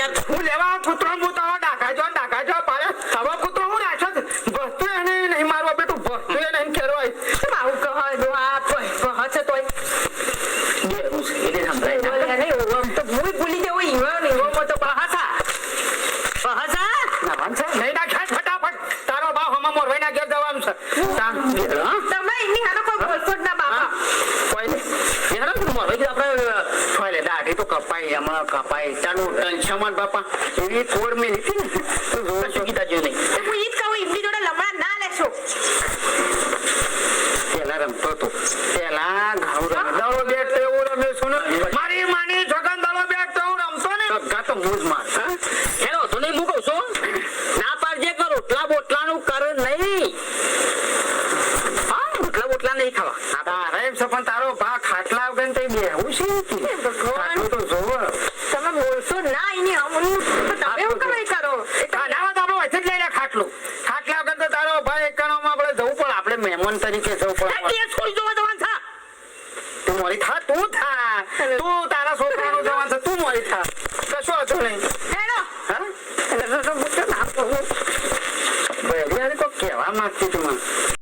યાર હું લેવા કૂતરો હું તો ડાકા જો પાડે હવે કૂતરો હું નાખ્યો વસ્તુ એને નહીં મારવા બેટું વસ્તુ એને નહીં ખેરવાય કેમ આવું કહો દો આ કહે તોય બેરું છે એટલે સંભળાય બોલે નહીં ઓમ તો ભૂલી જવો ઈવો તો બહાસા ના વાંચા નહીં નાખ્યા ફટાફટ તારો બા હમા મોરવાઈના ઘેર જવાનું છે તમે એની હારો કોઈ બોલશો જ ના બાપા કોઈ યાર મોરવાઈ આપણે છોલે દાઢી તો કપાઈ એમાં કપાઈ ચાલુ ટેન્શન બાપા એવી થોડ મેં લીધી ને તો જોર ચૂકી જો નહીં તો હું ઈ જ કહું એમની જોડે લમણા ના લેશો પેલા રમતો તો પેલા ઘાવ દળો બેટ એવું રમે છું મારી માની છગન દળો બેટ એવું રમતો ને ગા તો મૂજ માર હેલો તો નહીં મૂકો છો ના પાડજે કે રોટલા બોટલાનું કર નહીં હા રોટલા બોટલા નહીં ખાવા તારે એમ છે પણ તારો ભા ખાટલા વગર તે બેહું છે ખાટલું તો જોવો તમે બોલશો ના એની હું તમે એવું કમાઈ કરો ના તો આપણે વચ્ચે જ લઈ લે ખાટલું ખાટલા વગર તો તારો ભાઈ એકાણોમાં આપણે જવું પડે આપણે મહેમાન તરીકે જવું પડે છોડી જોવા જવાનું થા તું મોરી થા તું તારા છોકરાનું જવાનું છે તું મોરી થા કશો હતો નહીં હેલો હા એટલે તો ના કહું ભાઈ તો કહેવા માંગતી તું મને